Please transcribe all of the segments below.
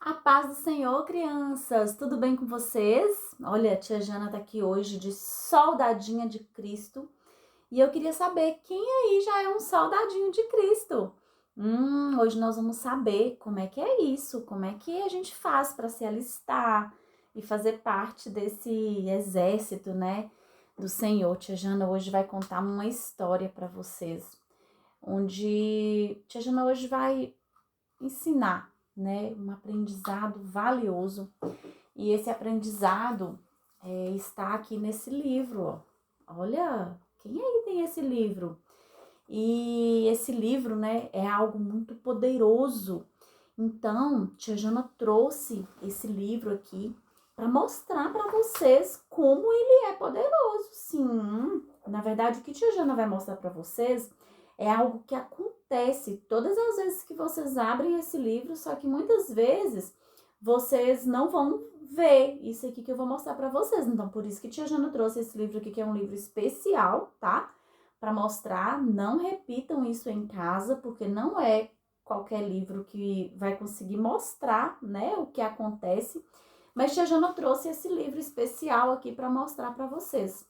A paz do Senhor, crianças! Tudo bem com vocês? Olha, a tia Jana tá aqui hoje de soldadinha de Cristo e eu queria saber quem aí já é um soldadinho de Cristo. Hoje nós vamos saber como é que é isso, como é que a gente faz para se alistar e fazer parte desse exército, né, do Senhor. Tia Jana hoje vai contar uma história para vocês, onde tia Jana hoje vai ensinar, né, um aprendizado valioso. E esse aprendizado está aqui nesse livro, ó. Olha, quem aí tem esse livro? E esse livro, né, é algo muito poderoso. Então, tia Jana trouxe esse livro aqui para mostrar para vocês como ele é poderoso. Sim, na verdade, o que tia Jana vai mostrar para vocês é algo que acontece todas as vezes que vocês abrem esse livro, só que muitas vezes vocês não vão ver isso aqui que eu vou mostrar para vocês. Então, por isso que tia Jana trouxe esse livro aqui, que é um livro especial, tá? Para mostrar, não repitam isso em casa, porque não é qualquer livro que vai conseguir mostrar, né, o que acontece. Mas tia Jana trouxe esse livro especial aqui para mostrar para vocês.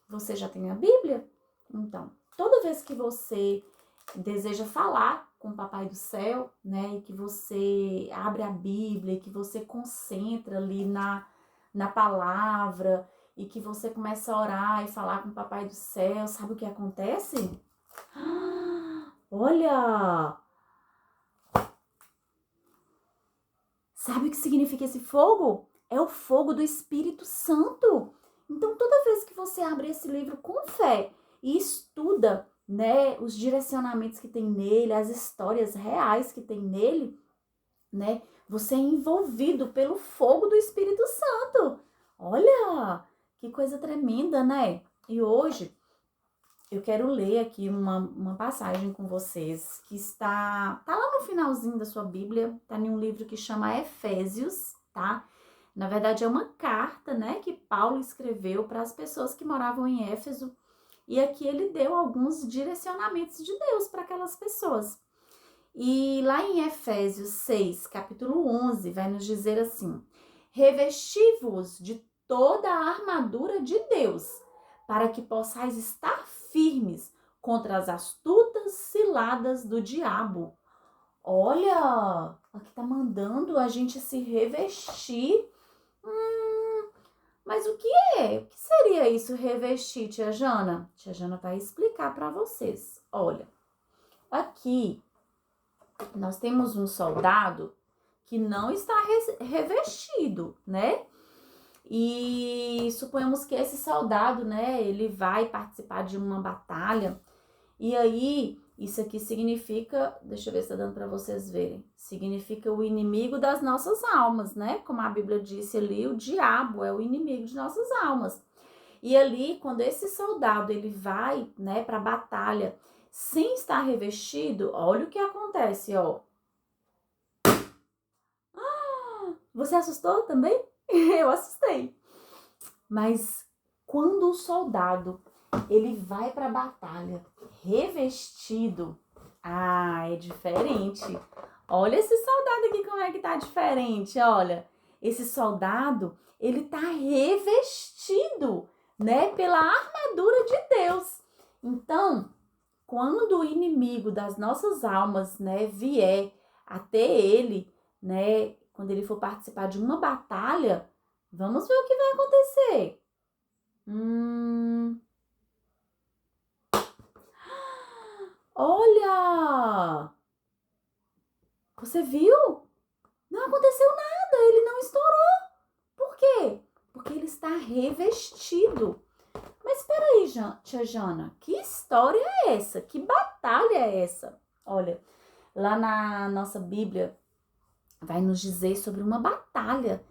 Você já tem a Bíblia? Então, toda vez que você deseja falar com o Papai do Céu, né, e que você abre a Bíblia, e que você concentra ali na palavra, e que você começa a orar e falar com o Papai do Céu, sabe o que acontece? Olha! Sabe o que significa esse fogo? É o fogo do Espírito Santo. Então, toda vez que você abre esse livro com fé e estuda, né, os direcionamentos que tem nele, as histórias reais que tem nele, né, você é envolvido pelo fogo do Espírito Santo. Olha, que coisa tremenda, né? E hoje eu quero ler aqui uma passagem com vocês que tá lá no finalzinho da sua Bíblia, tá em um livro que chama Efésios, tá? Na verdade é uma carta, né, que Paulo escreveu para as pessoas que moravam em Éfeso, e aqui ele deu alguns direcionamentos de Deus para aquelas pessoas. E lá em Efésios 6, capítulo 11, vai nos dizer assim: revesti-vos de toda a armadura de Deus, para que possais estar firmes contra as astutas ciladas do diabo. Olha, aqui tá mandando a gente se revestir. Mas o que é? O que seria isso, revestir, tia Jana? Tia Jana vai explicar para vocês. Olha, aqui nós temos um soldado que não está revestido, né? E suponhamos que esse soldado, né, ele vai participar de uma batalha. E aí, isso aqui significa, deixa eu ver se tá dando para vocês verem, significa o inimigo das nossas almas, né? Como a Bíblia disse ali, o diabo é o inimigo de nossas almas. E ali, quando esse soldado ele vai, né, para a batalha sem estar revestido, olha o que acontece, ó. Você assustou também? Eu assustei. Mas quando o soldado ele vai para a batalha revestido, é diferente. Olha esse soldado aqui como é que tá diferente, olha. Esse soldado, ele tá revestido, né, pela armadura de Deus. Então, quando o inimigo das nossas almas, né, vier até ele, né, quando ele for participar de uma batalha, vamos ver o que vai acontecer. Olha! Você viu? Não aconteceu nada, ele não estourou. Por quê? Porque ele está revestido. Mas espera aí, tia Jana, que história é essa? Que batalha é essa? Olha, lá na nossa Bíblia vai nos dizer sobre uma batalha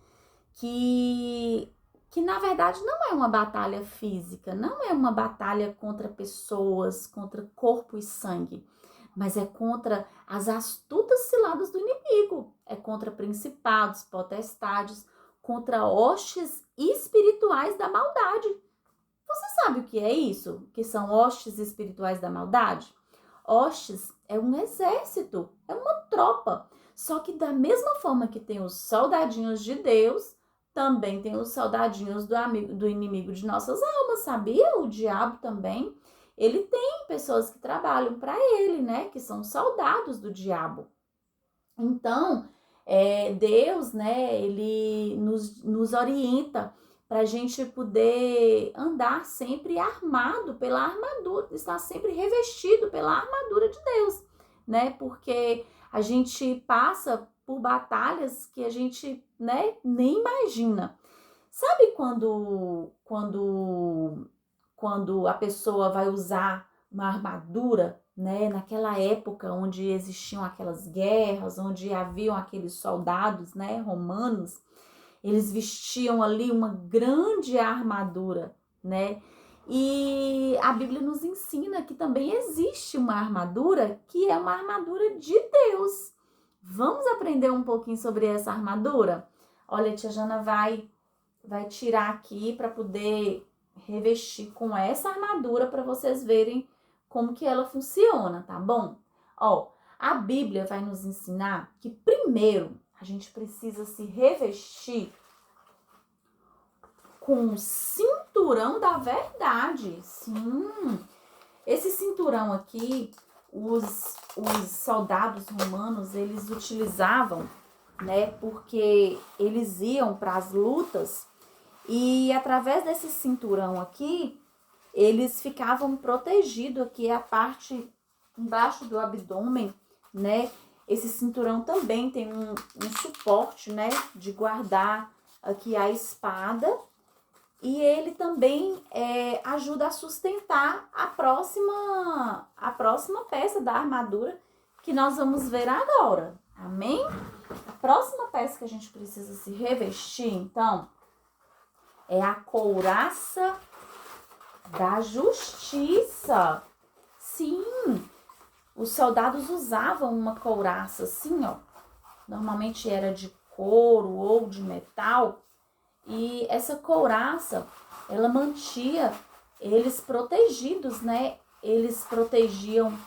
que na verdade não é uma batalha física, não é uma batalha contra pessoas, contra corpo e sangue, mas é contra as astutas ciladas do inimigo, é contra principados, potestades, contra hostes espirituais da maldade. Você sabe o que é isso? O que são hostes espirituais da maldade? Hostes é um exército, é uma tropa. Só que da mesma forma que tem os soldadinhos de Deus, também tem os soldadinhos do inimigo de nossas almas, sabia? O diabo também, ele tem pessoas que trabalham para ele, né? Que são soldados do diabo. Então, Deus, né? Ele nos orienta para a gente poder andar sempre armado pela armadura, estar sempre revestido pela armadura de Deus, né? Porque a gente passa por batalhas que a gente, né, nem imagina. Sabe quando a pessoa vai usar uma armadura, né, naquela época onde existiam aquelas guerras, onde haviam aqueles soldados, né, romanos, eles vestiam ali uma grande armadura, né? E a Bíblia nos ensina que também existe uma armadura que é uma armadura de Deus. Vamos aprender um pouquinho sobre essa armadura? Olha, a tia Jana vai tirar aqui para poder revestir com essa armadura para vocês verem como que ela funciona, tá bom? Ó, a Bíblia vai nos ensinar que primeiro a gente precisa se revestir com o cinturão da verdade. Sim, esse cinturão aqui, os soldados romanos, eles utilizavam, né? Porque eles iam para as lutas e através desse cinturão aqui, eles ficavam protegidos aqui, a parte embaixo do abdômen, né? Esse cinturão também tem um suporte, né? De guardar aqui a espada. E ele também ajuda a sustentar a próxima peça da armadura que nós vamos ver agora. Amém? A próxima peça que a gente precisa se revestir, então, é a couraça da justiça. Sim, os soldados usavam uma couraça assim, ó. Normalmente era de couro ou de metal. E essa couraça, ela mantia eles protegidos, né? Eles protegiam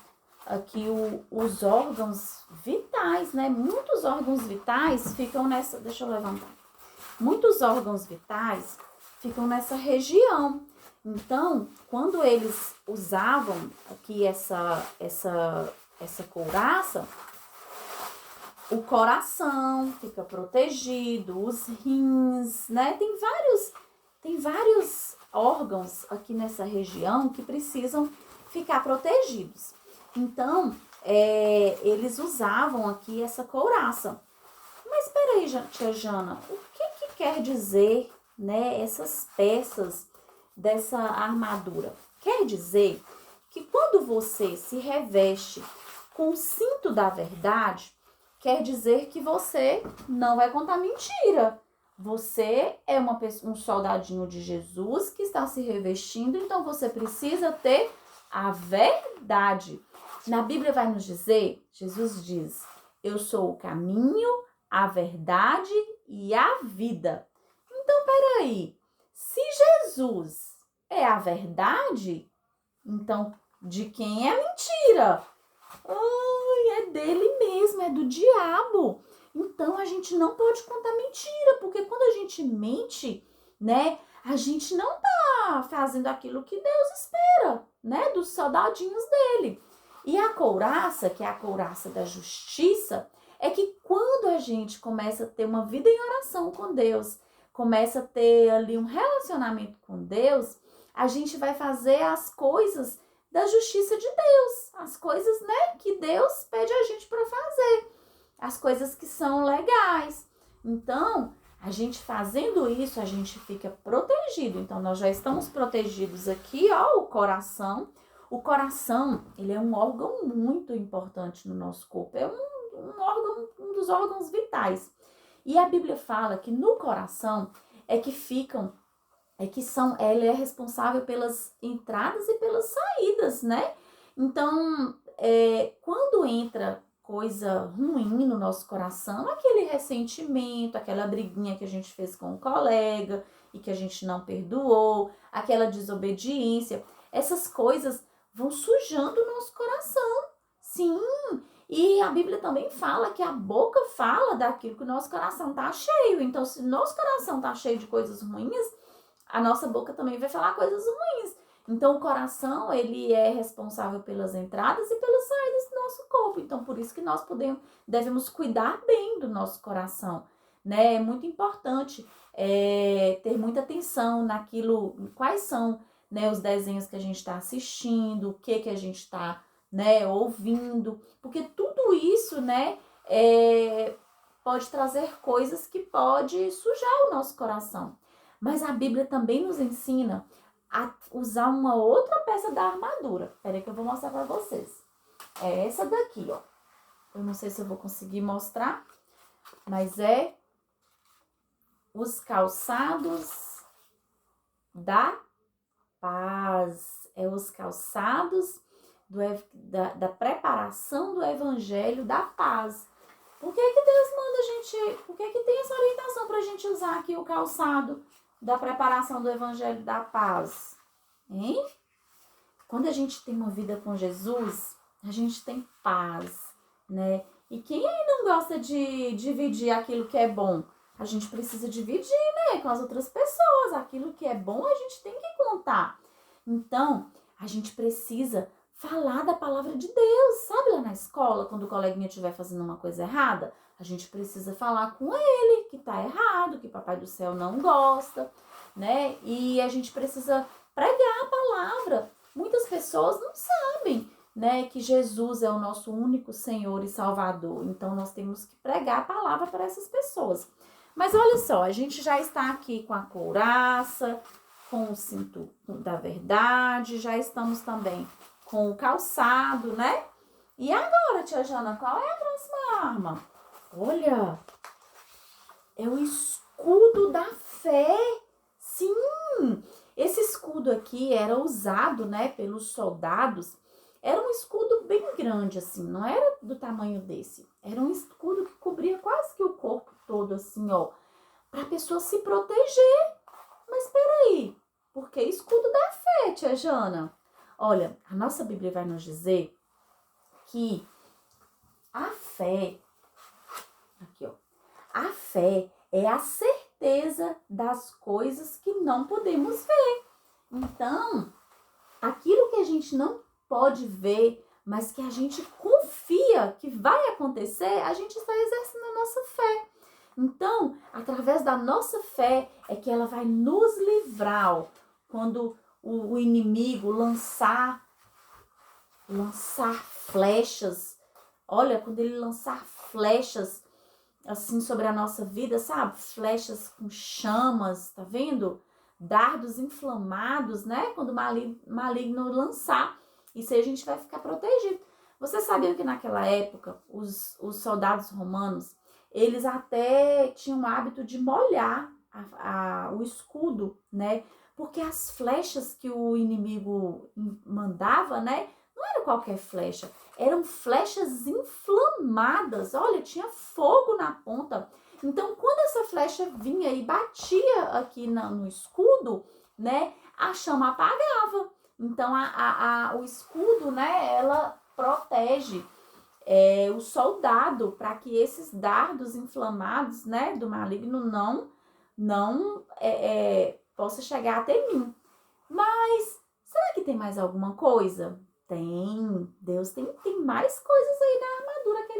aqui os órgãos vitais, né? Muitos órgãos vitais ficam nessa... Deixa eu levantar. Muitos órgãos vitais ficam nessa região. Então, quando eles usavam aqui essa couraça, o coração fica protegido, os rins, né? Tem vários órgãos aqui nessa região que precisam ficar protegidos. Então, eles usavam aqui essa couraça. Mas peraí, tia Jana, o que quer dizer, né, essas peças dessa armadura? Quer dizer que quando você se reveste com o cinto da verdade, quer dizer que você não vai contar mentira. Você é um soldadinho de Jesus que está se revestindo, então você precisa ter a verdade. Na Bíblia vai nos dizer, Jesus diz, eu sou o caminho, a verdade e a vida. Então, peraí, se Jesus é a verdade, então de quem é a mentira? É dele mesmo, é do diabo. Então a gente não pode contar mentira, porque quando a gente mente, né, a gente não tá fazendo aquilo que Deus espera, né, dos soldadinhos dele. E a couraça, que é a couraça da justiça, é que quando a gente começa a ter uma vida em oração com Deus, começa a ter ali um relacionamento com Deus, a gente vai fazer as coisas da justiça de Deus, as coisas, né, que Deus pede a gente para fazer, as coisas que são legais. Então, a gente fazendo isso, a gente fica protegido. Então, nós já estamos protegidos aqui, ó, o coração. O coração, ele é um órgão muito importante no nosso corpo, é um órgão, um dos órgãos vitais. E a Bíblia fala que no coração ele é responsável pelas entradas e pelas saídas, né? Então, quando entra coisa ruim no nosso coração, aquele ressentimento, aquela briguinha que a gente fez com o colega e que a gente não perdoou, aquela desobediência, essas coisas vão sujando o nosso coração. Sim, E a Bíblia também fala que a boca fala daquilo que o nosso coração tá cheio. Então, se nosso coração tá cheio de coisas ruins, a nossa boca também vai falar coisas ruins. Então, o coração, ele é responsável pelas entradas e pelas saídas do nosso corpo. Então, por isso que nós devemos cuidar bem do nosso coração, né? É muito importante ter muita atenção naquilo, quais são, né, os desenhos que a gente está assistindo, o que a gente está, né, ouvindo, porque tudo isso, né, pode trazer coisas que pode sujar o nosso coração. Mas a Bíblia também nos ensina a usar uma outra peça da armadura. Peraí que eu vou mostrar para vocês. É essa daqui, ó. Eu não sei se eu vou conseguir mostrar, mas é os calçados da paz. É os calçados da preparação do evangelho da paz. Por que Deus manda a gente... Por que tem essa orientação para a gente usar aqui o calçado da preparação do evangelho da paz? Hein? Quando a gente tem uma vida com Jesus, a gente tem paz, né? E quem aí não gosta de dividir aquilo que é bom? A gente precisa dividir, né, com as outras pessoas. Aquilo que é bom, a gente tem que contar. Então, a gente precisa falar da palavra de Deus. Sabe lá na escola, quando o coleguinha estiver fazendo uma coisa errada? A gente precisa falar com ele que tá errado, que Papai do Céu não gosta, né? E a gente precisa pregar a palavra. Muitas pessoas não sabem, né, que Jesus é o nosso único Senhor e Salvador. Então, nós temos que pregar a palavra para essas pessoas. Mas olha só, a gente já está aqui com a couraça, com o cinto da verdade, já estamos também com o calçado, né? E agora, tia Jana, qual é a próxima arma? Olha, é o escudo da fé. Sim, esse escudo aqui era usado, né, pelos soldados. Era um escudo bem grande, assim, não era do tamanho desse. Era um escudo que cobria quase que o corpo todo, assim, ó, para a pessoa se proteger. Mas peraí, por que escudo da fé, tia Jana? Olha, a nossa Bíblia vai nos dizer que a fé, aqui ó, a fé é a certeza das coisas que não podemos ver. Então, aquilo que a gente não pode ver, mas que a gente confia que vai acontecer, a gente está exercendo a nossa fé. Então, através da nossa fé é que ela vai nos livrar, ó, quando o inimigo lançar flechas. Olha, quando ele lançar flechas assim sobre a nossa vida, sabe? Flechas com chamas, tá vendo? Dardos inflamados, né? Quando o maligno lançar. Isso aí a gente vai ficar protegido. Você sabia que naquela época os soldados romanos, eles até tinham o hábito de molhar o escudo, né? Porque as flechas que o inimigo mandava, né? Não era qualquer flecha, eram flechas inflamadas. Olha, tinha fogo na ponta. Então, quando essa flecha vinha e batia aqui no escudo, né? A chama apagava. Então, o escudo, né? Ela protege o soldado para que esses dardos inflamados, né? Do maligno não possa chegar até mim. Mas será que tem mais alguma coisa? Tem. Deus tem mais coisas aí na armadura que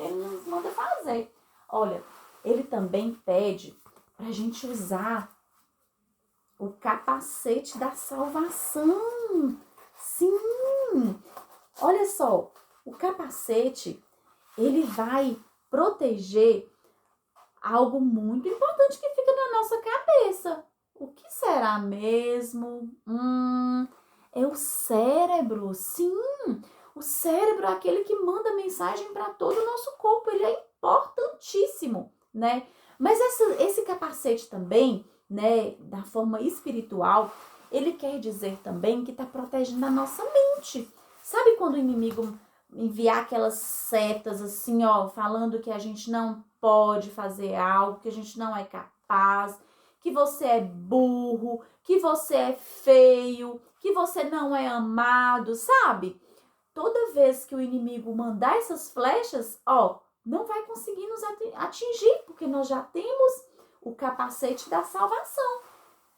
ele nos manda fazer. Olha, ele também pede para a gente usar o capacete da salvação. Sim! Olha só, o capacete, ele vai proteger algo muito importante que fica na nossa cabeça. O que será mesmo? É o cérebro. Sim, o cérebro é aquele que manda mensagem para todo o nosso corpo. Ele é importantíssimo, né? Mas esse capacete também, né, da forma espiritual, ele quer dizer também que está protegendo a nossa mente. Sabe quando o inimigo enviar aquelas setas assim, ó, falando que a gente não pode fazer algo, que a gente não é capaz, que você é burro, que você é feio, que você não é amado, sabe? toda vez que o inimigo mandar essas flechas, ó, não vai conseguir nos atingir, porque nós já temos o capacete da salvação.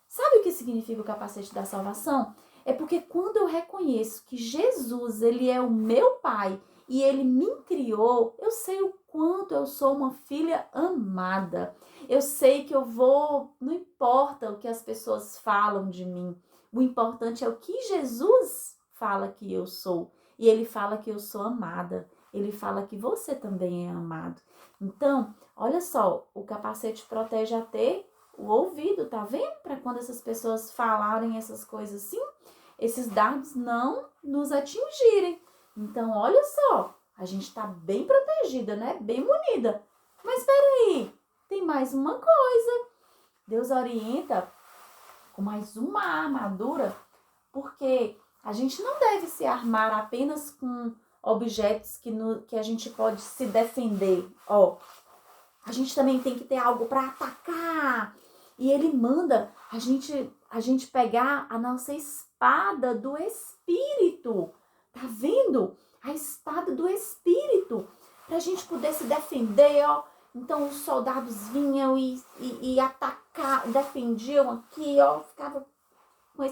Sabe o que significa o capacete da salvação? É porque quando eu reconheço que Jesus, ele é o meu Pai e ele me criou, eu sei o quanto eu sou uma filha amada. Eu sei que eu vou, não importa o que as pessoas falam de mim, o importante é o que Jesus fala que eu sou. E ele fala que eu sou amada. Ele fala que você também é amado. Então, olha só, o capacete protege até o ouvido, tá vendo? Para quando essas pessoas falarem essas coisas assim, esses dardos não nos atingirem. Então, olha só, a gente tá bem protegida, né? Bem munida. Mas peraí, tem mais uma coisa. Deus orienta com mais uma armadura, porque a gente não deve se armar apenas com objetos que a gente pode se defender. Ó, a gente também tem que ter algo para atacar. E ele manda a gente pegar a nossa espada do Espírito. Tá vendo? A espada do Espírito. Pra gente poder se defender, ó. Então os soldados vinham e atacar, defendiam aqui, ó. Ficava com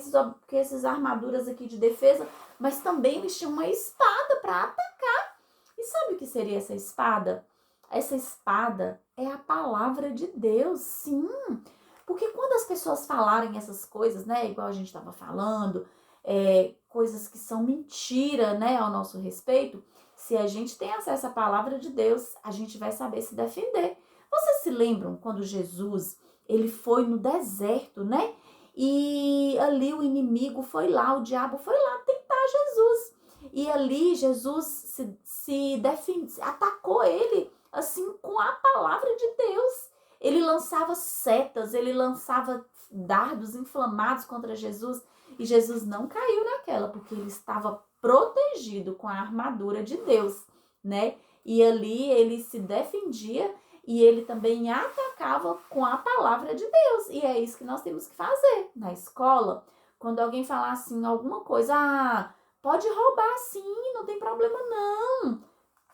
essas armaduras aqui de defesa. Mas também eles tinham uma espada para atacar. E sabe o que seria essa espada? Essa espada é a palavra de Deus, sim. Porque quando as pessoas falarem essas coisas, né, igual a gente estava falando, coisas que são mentira, né, ao nosso respeito, se a gente tem acesso à palavra de Deus, a gente vai saber se defender. Vocês se lembram quando Jesus, ele foi no deserto, né? E ali o inimigo foi lá, o diabo foi lá tentar Jesus. E ali Jesus se atacou ele, assim, com a palavra de Deus. Ele lançava setas, ele lançava dardos inflamados contra Jesus. E Jesus não caiu naquela, porque ele estava protegido com a armadura de Deus, né? E ali ele se defendia e ele também atacava com a palavra de Deus. E é isso que nós temos que fazer na escola. Quando alguém falar assim, alguma coisa, pode roubar sim, não tem problema não.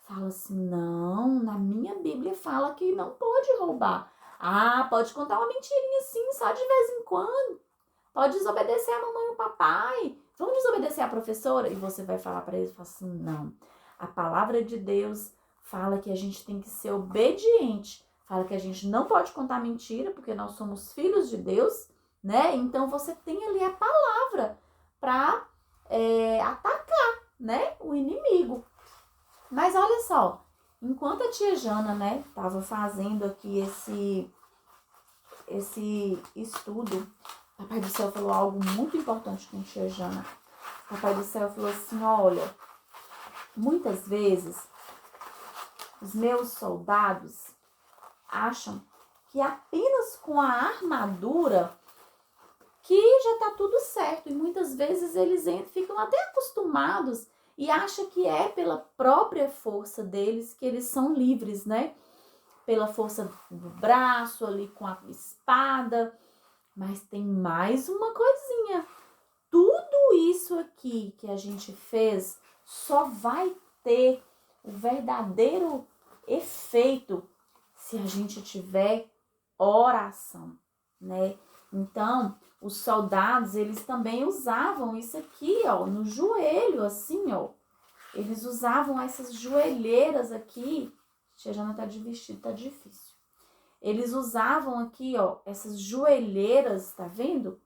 Fala assim, não, na minha Bíblia fala que não pode roubar. Pode contar uma mentirinha sim, só de vez em quando. Pode desobedecer a mamãe e o papai. Vamos desobedecer a professora? E você vai falar para eles, fala assim, não. A palavra de Deus fala que a gente tem que ser obediente. Fala que a gente não pode contar mentira, porque nós somos filhos de Deus, né? Então você tem ali a palavra para atacar, né, o inimigo. Mas olha só, enquanto a tia Jana, né, tava fazendo aqui esse estudo, Papai do Céu falou algo muito importante com a tia Jana. Papai do Céu falou assim, olha, muitas vezes os meus soldados acham que apenas com a armadura que já tá tudo certo. E muitas vezes eles ficam até acostumados e acham que é pela própria força deles que eles são livres, né? Pela força do braço ali com a espada. Mas tem mais uma coisinha. Tudo isso aqui que a gente fez só vai ter o verdadeiro efeito se a gente tiver oração, né? Então, os soldados, eles também usavam isso aqui, ó, no joelho, assim, ó. Eles usavam essas joelheiras aqui. Tia Jana tá de vestido, tá difícil. Eles usavam aqui, ó, essas joelheiras, tá vendo?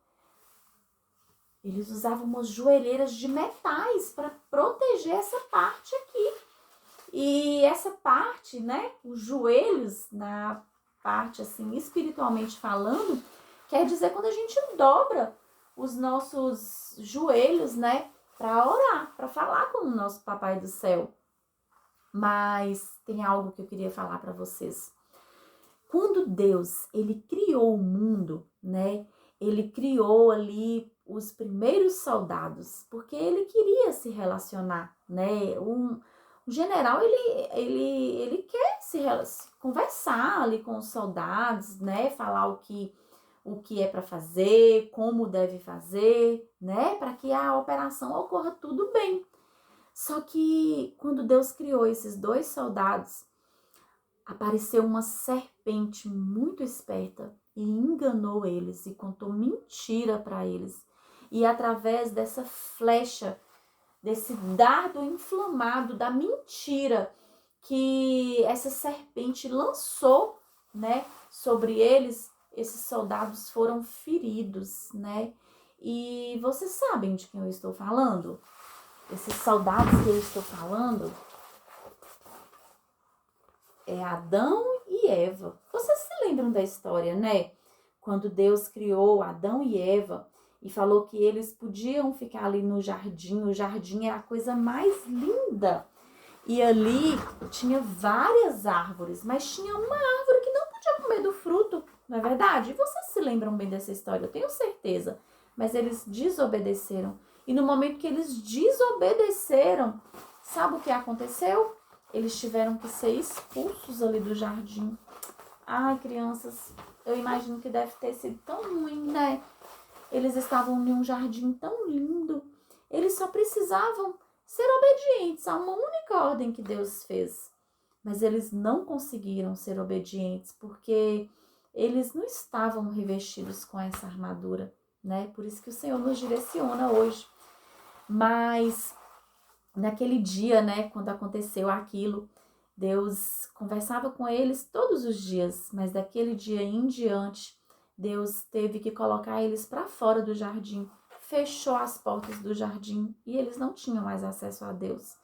Eles usavam umas joelheiras de metais para proteger essa parte aqui. E essa parte, né, os joelhos, na parte assim, espiritualmente falando, quer dizer quando a gente dobra os nossos joelhos, né, para orar, para falar com o nosso Papai do Céu. Mas tem algo que eu queria falar para vocês. Quando Deus, ele criou o mundo, né, ele criou ali os primeiros soldados, porque ele queria se relacionar, né, o general, ele quer se conversar ali com os soldados, né? Falar o que é para fazer, como deve fazer, né? Para que a operação ocorra tudo bem. Só que quando Deus criou esses dois soldados, apareceu uma serpente muito esperta e enganou eles e contou mentira para eles. E através dessa flecha, desse dardo inflamado da mentira que essa serpente lançou, né, sobre eles, esses soldados foram feridos, né? E vocês sabem de quem eu estou falando? Esses soldados que eu estou falando é Adão e Eva. Vocês se lembram da história, né? Quando Deus criou Adão e Eva e falou que eles podiam ficar ali no jardim. O jardim era a coisa mais linda. E ali tinha várias árvores, mas tinha uma árvore que não podia comer do fruto, não é verdade? E vocês se lembram bem dessa história, eu tenho certeza. Mas eles desobedeceram. E no momento que eles desobedeceram, sabe o que aconteceu? Eles tiveram que ser expulsos ali do jardim. Ai, crianças, eu imagino que deve ter sido tão ruim, né? Eles estavam em um jardim tão lindo. Eles só precisavam ser obedientes a uma única ordem que Deus fez. Mas eles não conseguiram ser obedientes porque eles não estavam revestidos com essa armadura, né? Por isso que o Senhor nos direciona hoje. Mas naquele dia, né, quando aconteceu aquilo, Deus conversava com eles todos os dias, mas daquele dia em diante, Deus teve que colocar eles para fora do jardim, fechou as portas do jardim e eles não tinham mais acesso a Deus.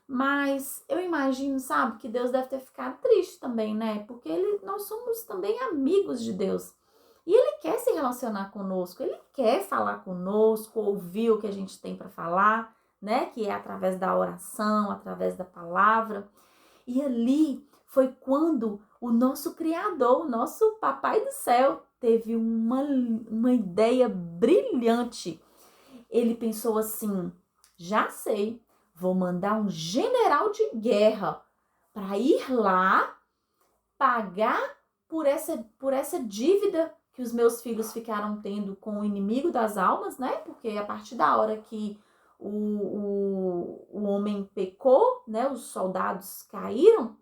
Mas eu imagino, sabe, que Deus deve ter ficado triste também, né? Porque nós somos também amigos de Deus. E Ele quer se relacionar conosco, Ele quer falar conosco, ouvir o que a gente tem para falar, né? Que é através da oração, através da palavra. E ali foi quando o nosso Criador, o nosso Papai do Céu, teve uma ideia brilhante. Ele pensou assim: já sei, vou mandar um general de guerra para ir lá pagar por essa dívida que os meus filhos ficaram tendo com o inimigo das almas, né? Porque a partir da hora que o homem pecou, né? Os soldados caíram,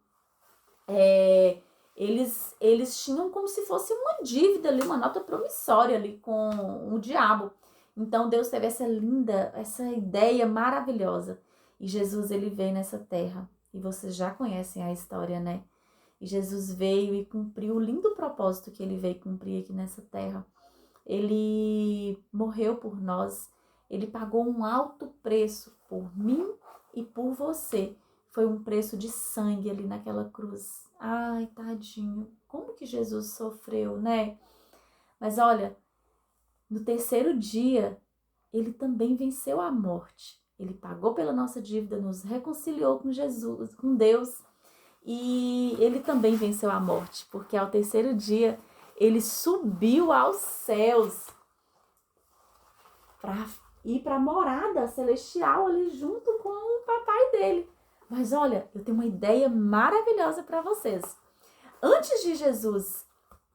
eles tinham como se fosse uma dívida ali, uma nota promissória ali com o diabo. Então Deus teve essa ideia maravilhosa. E Jesus, ele veio nessa terra. E vocês já conhecem a história, né? E Jesus veio e cumpriu o lindo propósito que ele veio cumprir aqui nessa terra. Ele morreu por nós. Ele pagou um alto preço por mim e por você. Foi um preço de sangue ali naquela cruz. Ai, tadinho. Como que Jesus sofreu, né? Mas olha, no terceiro dia, ele também venceu a morte. Ele pagou pela nossa dívida, nos reconciliou com Jesus, com Deus. E ele também venceu a morte, porque ao terceiro dia ele subiu aos céus para ir para a morada celestial ali junto com o papai dele. Mas olha, eu tenho uma ideia maravilhosa para vocês. Antes de Jesus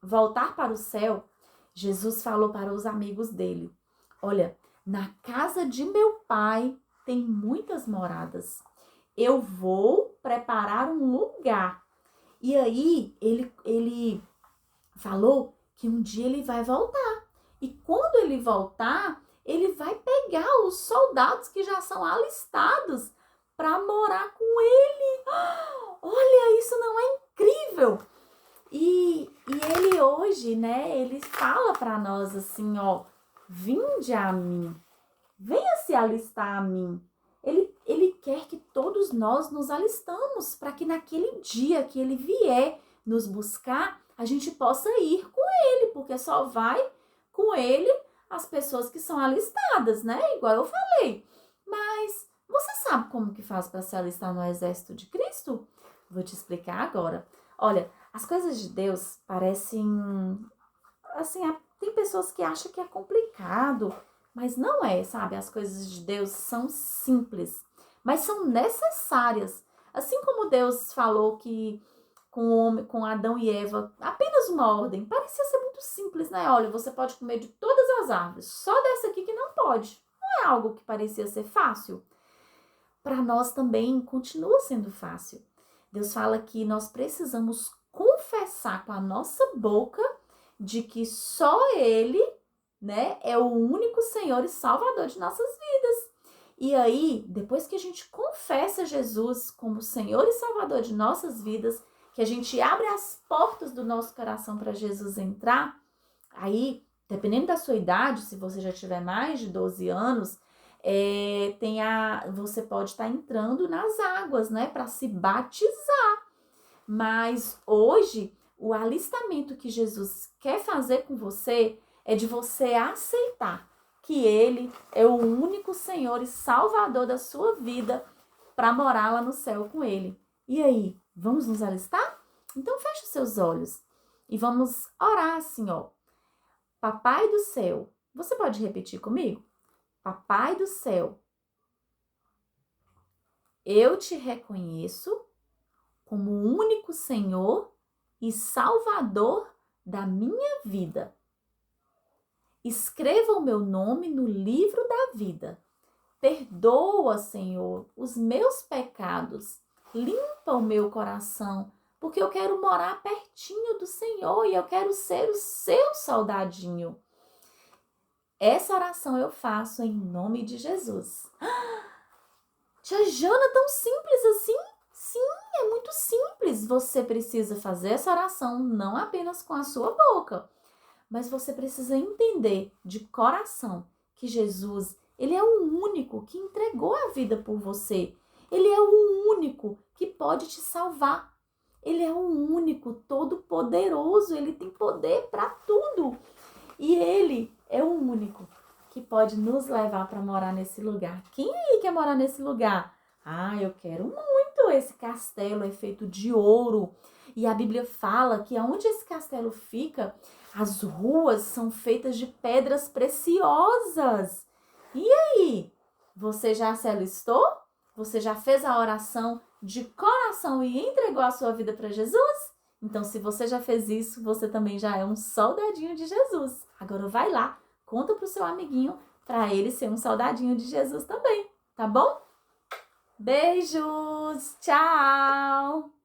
voltar para o céu, Jesus falou para os amigos dele: olha, na casa de meu pai tem muitas moradas. Eu vou preparar um lugar. E aí ele falou que um dia ele vai voltar. E quando ele voltar, ele vai pegar os soldados que já são alistados para morar com ele. Olha, isso não é incrível? E ele hoje, né, ele fala para nós assim, ó: vinde a mim, venha se alistar a mim. Ele quer que todos nós nos alistamos para que naquele dia que ele vier nos buscar, a gente possa ir com ele, porque só vai com ele as pessoas que são alistadas, né? Igual eu falei. Mas você sabe como que faz para se alistar no exército de Cristo? Vou te explicar agora. Olha, as coisas de Deus parecem assim, tem pessoas que acham que é complicado, mas não é, sabe? As coisas de Deus são simples, mas são necessárias. Assim como Deus falou que com Adão e Eva, apenas uma ordem, parecia ser muito simples, né? Olha, você pode comer de todas as árvores, só dessa aqui que não pode. Não é algo que parecia ser fácil. para nós também continua sendo fácil. Deus fala que nós precisamos confessar com a nossa boca de que só Ele, né, é o único Senhor e Salvador de nossas vidas. E aí, depois que a gente confessa Jesus como Senhor e Salvador de nossas vidas, que a gente abre as portas do nosso coração para Jesus entrar, aí, dependendo da sua idade, se você já tiver mais de 12 anos, você pode estar entrando nas águas, né, para se batizar. Mas hoje, o alistamento que Jesus quer fazer com você é de você aceitar que Ele é o único Senhor e Salvador da sua vida para morar lá no céu com Ele. E aí, vamos nos alistar? Então feche os seus olhos e vamos orar assim, ó. Papai do céu, você pode repetir comigo? Papai do céu, eu te reconheço como o único Senhor e Salvador da minha vida. Escreva o meu nome no livro da vida. Perdoa, Senhor, os meus pecados. Limpa o meu coração, porque eu quero morar pertinho do Senhor e eu quero ser o seu soldadinho. Essa oração eu faço em nome de Jesus. Tia Jana, tão simples assim? Sim, é muito simples. Você precisa fazer essa oração não apenas com a sua boca, mas você precisa entender de coração que Jesus, Ele é o único que entregou a vida por você. Ele é o único que pode te salvar. Ele é o único todo-poderoso. Ele tem poder para tudo. E Ele é o único que pode nos levar para morar nesse lugar. Quem aí quer morar nesse lugar? Ah, eu quero muito. Esse castelo é feito de ouro. E a Bíblia fala que onde esse castelo fica, as ruas são feitas de pedras preciosas. E aí? Você já se alistou? Você já fez a oração de coração e entregou a sua vida para Jesus? Então, se você já fez isso, você também já é um soldadinho de Jesus. Agora vai lá, conta pro seu amiguinho para ele ser um soldadinho de Jesus também, tá bom? Beijos! Tchau!